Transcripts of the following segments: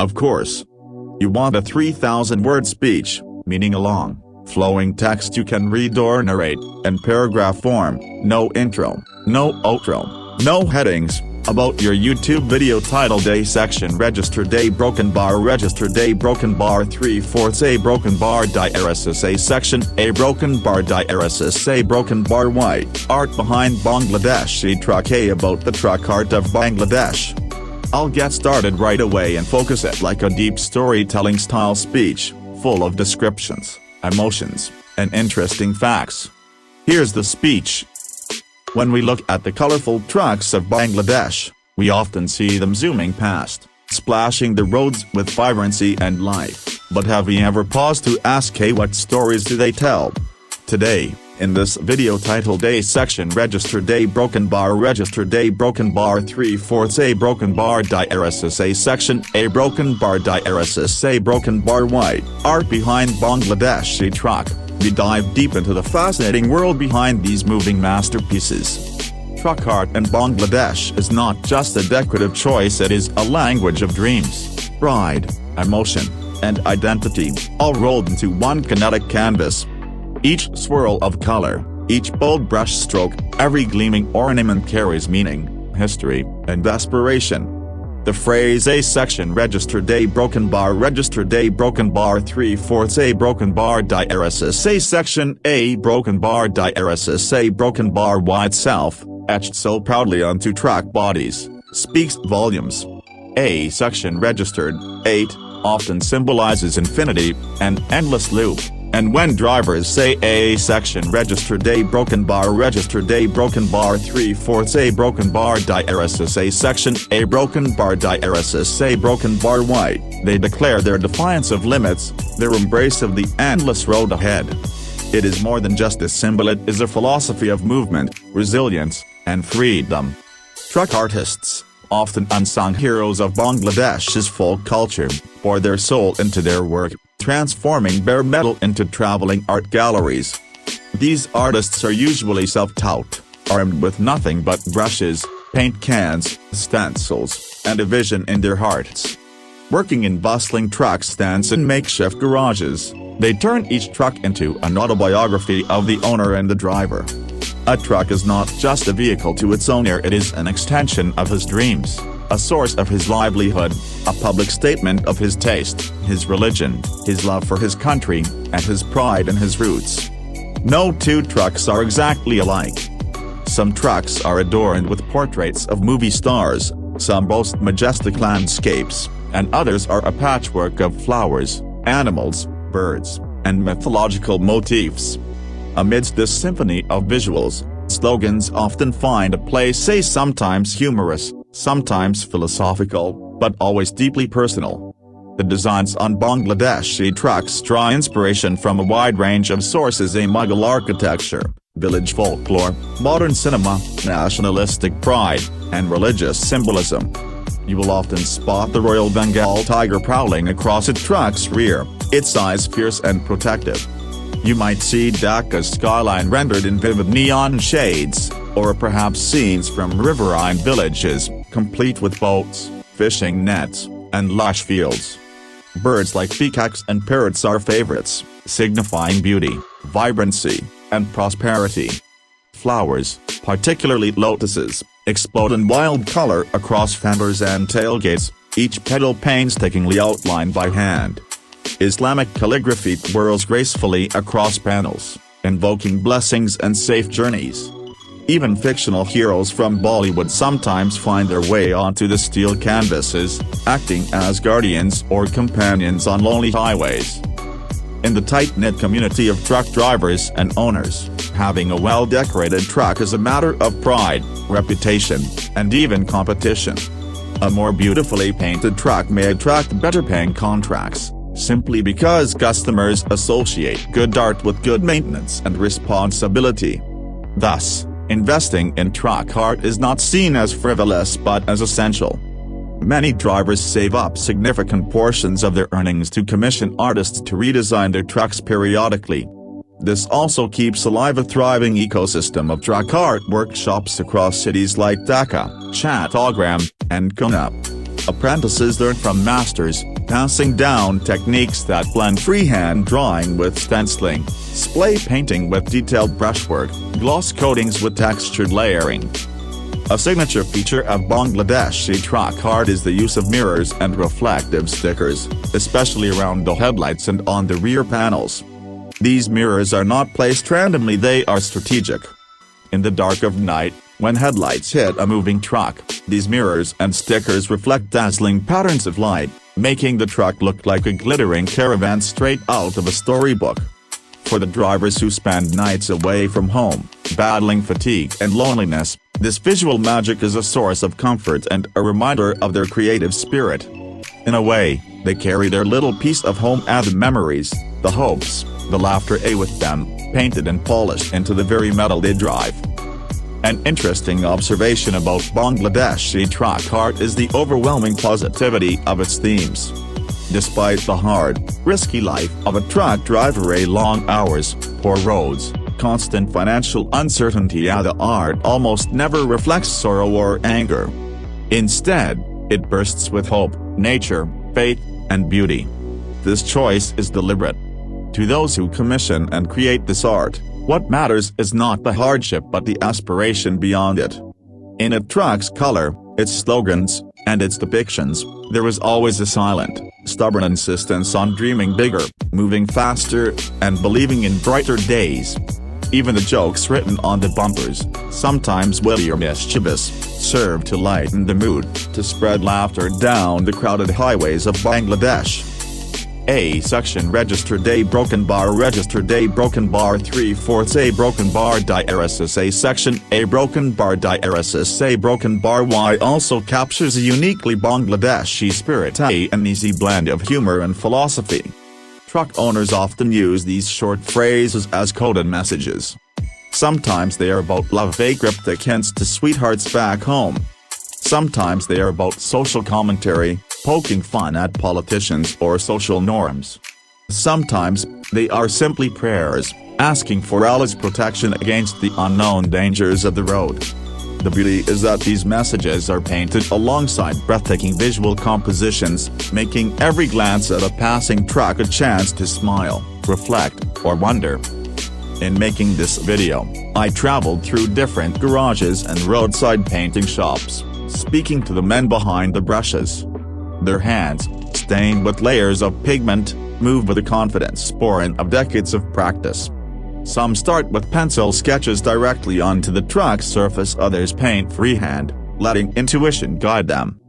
Of course. You want a 3,000-word speech, meaning a long, flowing text you can read or narrate, in paragraph form, no intro, no outro, no headings. About your YouTube video titled A section registered A broken bar registered A broken bar 3/4 A broken bar diaresis A section A broken bar diaresis A broken bar Y, art behind Bangladeshi Truck A about the truck art of Bangladesh. I'll get started right away and focus it like a deep storytelling style speech, full of descriptions, emotions, and interesting facts. Here's the speech. When we look at the colorful trucks of Bangladesh, we often see them zooming past, splashing the roads with vibrancy and life. But have we ever paused to ask, hey, what stories do they tell? Today, in this video titled A section registered A broken bar registered A broken bar 3/4 A broken bar diaresis A section A broken bar diaresis A broken bar Y, art behind Bangladeshi Truck, we dive deep into the fascinating world behind these moving masterpieces. Truck art in Bangladesh is not just a decorative choice, it is a language of dreams, pride, emotion, and identity, all rolled into one kinetic canvas. Each swirl of color, each bold brush stroke, every gleaming ornament carries meaning, history, and aspiration. The phrase A section registered A broken bar registered A broken bar 3/4 A broken bar diaresis A section A broken bar diaresis A broken bar Y itself, etched so proudly onto truck bodies, speaks volumes. A section registered, 8, often symbolizes infinity, an endless loop. And when drivers say A section registered A broken bar registered A broken bar 3/4 A broken bar diaresis A section A broken bar diaresis A broken bar Y, they declare their defiance of limits, their embrace of the endless road ahead. It is more than just a symbol, it is a philosophy of movement, resilience, and freedom. Truck artists, often unsung heroes of Bangladesh's folk culture, pour their soul into their work, transforming bare metal into traveling art galleries. These artists are usually self-taught, armed with nothing but brushes, paint cans, stencils, and a vision in their hearts. Working in bustling truck stands and makeshift garages, they turn each truck into an autobiography of the owner and the driver. A truck is not just a vehicle to its owner, it is an extension of his dreams, a source of his livelihood, a public statement of his taste, his religion, his love for his country, and his pride in his roots. No two trucks are exactly alike. Some trucks are adorned with portraits of movie stars, some boast majestic landscapes, and others are a patchwork of flowers, animals, birds, and mythological motifs. Amidst this symphony of visuals, slogans often find a place, say sometimes humorous, sometimes philosophical, but always deeply personal. The designs on Bangladeshi trucks draw inspiration from a wide range of sources: a Mughal architecture, village folklore, modern cinema, nationalistic pride, and religious symbolism. You will often spot the Royal Bengal tiger prowling across a truck's rear, its eyes fierce and protective. You might see Dhaka's skyline rendered in vivid neon shades, or perhaps scenes from riverine villages, complete with boats, fishing nets, and lush fields. Birds like peacocks and parrots are favorites, signifying beauty, vibrancy, and prosperity. Flowers, particularly lotuses, explode in wild color across fenders and tailgates, each petal painstakingly outlined by hand. Islamic calligraphy whirls gracefully across panels, invoking blessings and safe journeys. Even fictional heroes from Bollywood sometimes find their way onto the steel canvases, acting as guardians or companions on lonely highways. In the tight-knit community of truck drivers and owners, having a well-decorated truck is a matter of pride, reputation, and even competition. A more beautifully painted truck may attract better-paying contracts, simply because customers associate good art with good maintenance and responsibility. Thus, investing in truck art is not seen as frivolous but as essential. Many drivers save up significant portions of their earnings to commission artists to redesign their trucks periodically. This also keeps alive a thriving ecosystem of truck art workshops across cities like Dhaka, Chattogram, and Pune. apprentices learn from masters, passing down techniques that blend freehand drawing with stenciling, splay painting with detailed brushwork, gloss coatings with textured layering. A signature feature of Bangladeshi Truck art is the use of mirrors and reflective stickers, especially around the headlights and on the rear panels. These mirrors are not placed randomly, they are strategic. In the dark of night, when headlights hit a moving truck, these mirrors and stickers reflect dazzling patterns of light, making the truck look like a glittering caravan straight out of a storybook. For the drivers who spend nights away from home, battling fatigue and loneliness, this visual magic is a source of comfort and a reminder of their creative spirit. In a way, they carry their little piece of home and the memories, the hopes, the laughter with them, painted and polished into the very metal they drive. An interesting observation about Bangladeshi truck art is the overwhelming positivity of its themes. Despite the hard, risky life of a truck driver, long hours, poor roads, constant financial uncertainty, the art almost never reflects sorrow or anger. Instead, it bursts with hope, nature, faith, and beauty. This choice is deliberate. To those who commission and create this art, what matters is not the hardship but the aspiration beyond it. In a truck's color, its slogans, and its depictions, there is always a silent, stubborn insistence on dreaming bigger, moving faster, and believing in brighter days. Even the jokes written on the bumpers, sometimes witty or mischievous, serve to lighten the mood, to spread laughter down the crowded highways of Bangladesh. A section registered A broken bar registered A broken bar 3/4 A broken bar diaresis A section A broken bar diaresis A broken bar Y also captures a uniquely Bangladeshi spirit, an easy blend of humor and philosophy. Truck owners often use these short phrases as coded messages. Sometimes they are about love, cryptic hints to sweethearts back home. Sometimes they are about social commentary, poking fun at politicians or social norms. Sometimes, they are simply prayers, asking for Allah's protection against the unknown dangers of the road. The beauty is that these messages are painted alongside breathtaking visual compositions, making every glance at a passing truck a chance to smile, reflect, or wonder. In making this video, I traveled through different garages and roadside painting shops, speaking to the men behind the brushes. Their hands, stained with layers of pigment, move with a confidence born of decades of practice. Some start with pencil sketches directly onto the truck's surface, others paint freehand, letting intuition guide them.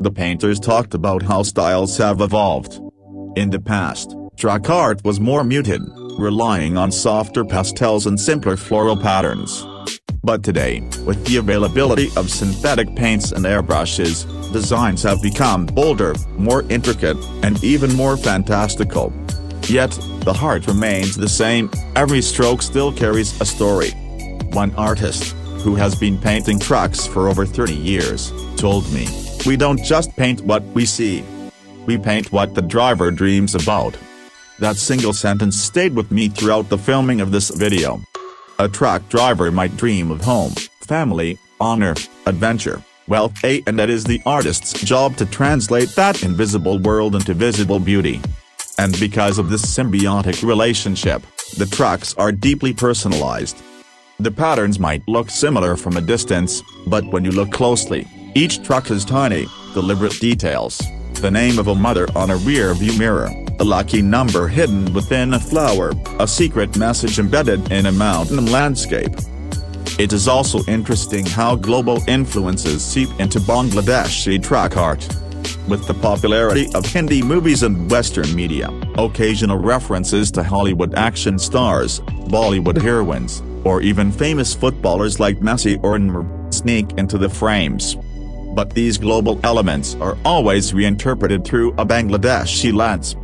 The painters talked about how styles have evolved. In the past, truck art was more muted, relying on softer pastels and simpler floral patterns. But today, with the availability of synthetic paints and airbrushes, designs have become bolder, more intricate, and even more fantastical. Yet, the heart remains the same, every stroke still carries a story. One artist, who has been painting trucks for over 30 years, told me, "We don't just paint what we see. We paint what the driver dreams about." That single sentence stayed with me throughout the filming of this video. A truck driver might dream of home, family, honor, adventure, wealth, and it is the artist's job to translate that invisible world into visible beauty. And because of this symbiotic relationship, the trucks are deeply personalized. The patterns might look similar from a distance, but when you look closely, each truck has tiny, deliberate details. The name of a mother on a rear-view mirror, a lucky number hidden within a flower, a secret message embedded in a mountain landscape. It is also interesting how global influences seep into Bangladeshi truck art. With the popularity of Hindi movies and Western media, occasional references to Hollywood action stars, Bollywood heroines, or even famous footballers like Messi or Neymar sneak into the frames. But these global elements are always reinterpreted through a Bangladeshi lens.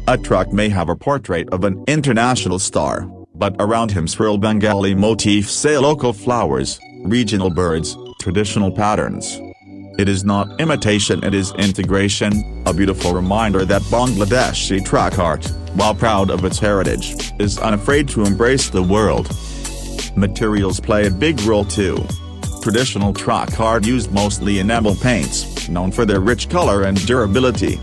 A truck may have a portrait of an international star, but around him swirl Bengali motifs, say local flowers, regional birds, traditional patterns. It is not imitation, it is integration, a beautiful reminder that Bangladeshi truck art, while proud of its heritage, is unafraid to embrace the world. Materials play a big role too. Traditional truck art used mostly enamel paints, known for their rich color and durability.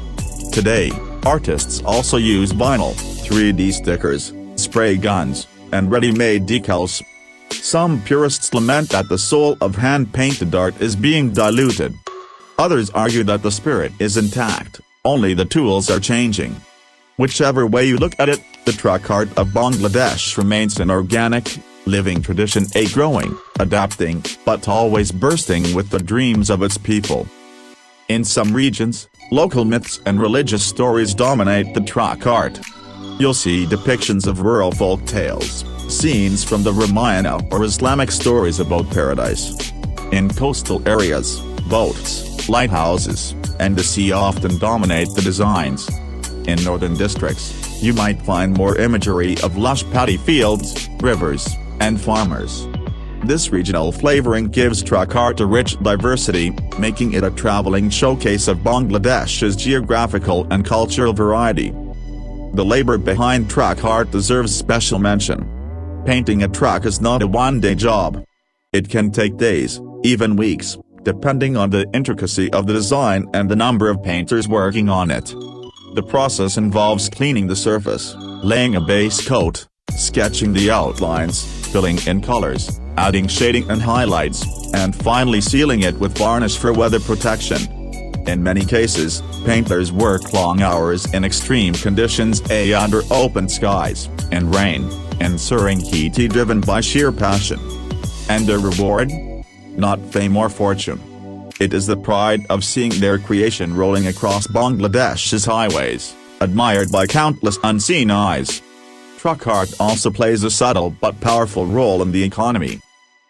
Today, artists also use vinyl, 3D stickers, spray guns, and ready-made decals. Some purists lament that the soul of hand-painted art is being diluted. Others argue that the spirit is intact, only the tools are changing. Whichever way you look at it, the truck art of Bangladesh remains an organic, living tradition, a growing, adapting, but always bursting with the dreams of its people. In some regions, local myths and religious stories dominate the truck art. You'll see depictions of rural folk tales, scenes from the Ramayana or Islamic stories about paradise. In coastal areas, boats, lighthouses, and the sea often dominate the designs. In northern districts, you might find more imagery of lush paddy fields, rivers, and farmers. This regional flavoring gives truck art a rich diversity, making it a traveling showcase of Bangladesh's geographical and cultural variety. The labor behind truck art deserves special mention. Painting a truck is not a one-day job. It can take days, even weeks, depending on the intricacy of the design and the number of painters working on it. The process involves cleaning the surface, laying a base coat, sketching the outlines, filling in colors, adding shading and highlights, and finally sealing it with varnish for weather protection. In many cases, painters work long hours in extreme conditions, under open skies, and rain, ensuring heat driven by sheer passion. And their reward? Not fame or fortune. It is the pride of seeing their creation rolling across Bangladesh's highways, admired by countless unseen eyes. Truck art also plays a subtle but powerful role in the economy.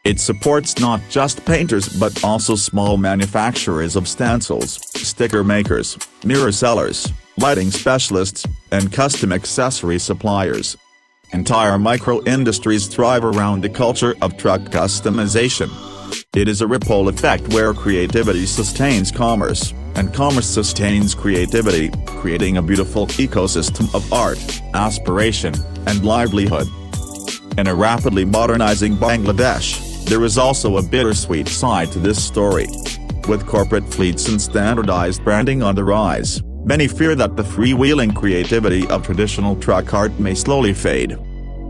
It supports not just painters but also small manufacturers of stencils, sticker makers, mirror sellers, lighting specialists, and custom accessory suppliers. Entire micro-industries thrive around the culture of truck customization. It is a ripple effect where creativity sustains commerce, and commerce sustains creativity, creating a beautiful ecosystem of art, aspiration, and livelihood. In a rapidly modernizing Bangladesh, there is also a bittersweet side to this story. With corporate fleets and standardized branding on the rise, many fear that the freewheeling creativity of traditional truck art may slowly fade.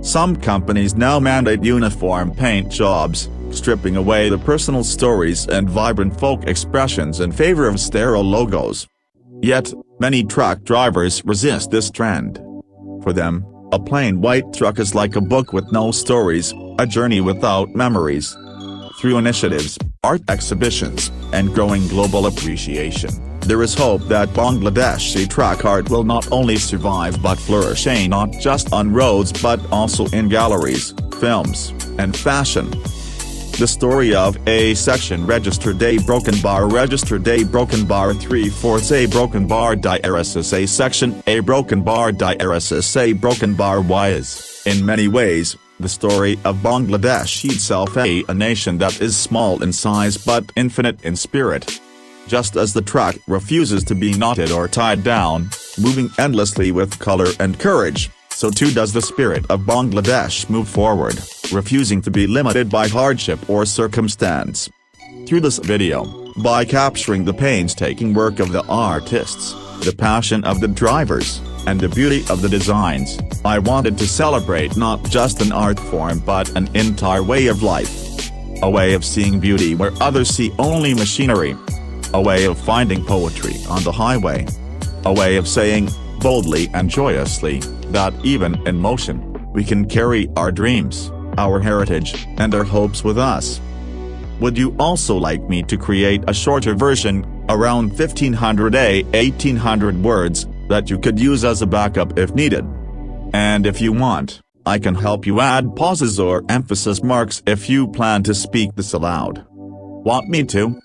Some companies now mandate uniform paint jobs, stripping away the personal stories and vibrant folk expressions in favor of sterile logos. Yet, many truck drivers resist this trend. For them, a plain white truck is like a book with no stories, a journey without memories. Through initiatives, art exhibitions, and growing global appreciation, there is hope that Bangladeshi truck art will not only survive but flourish, not just on roads but also in galleries, films, and fashion. The story of a section registered a broken bar 3/4 a broken bar DRSS a section a broken bar DRSS a broken bar Y is, in many ways, the story of Bangladesh itself, a nation that is small in size but infinite in spirit. Just as the truck refuses to be knotted or tied down, moving endlessly with color and courage, so too does the spirit of Bangladesh move forward, refusing to be limited by hardship or circumstance. Through this video, by capturing the painstaking work of the artists, the passion of the drivers, and the beauty of the designs, I wanted to celebrate not just an art form but an entire way of life. A way of seeing beauty where others see only machinery. A way of finding poetry on the highway. A way of saying, boldly and joyously, that even in motion, we can carry our dreams, our heritage, and our hopes with us. Would you also like me to create a shorter version, around 1800 words, that you could use as a backup if needed? And if you want, I can help you add pauses or emphasis marks if you plan to speak this aloud. Want me to?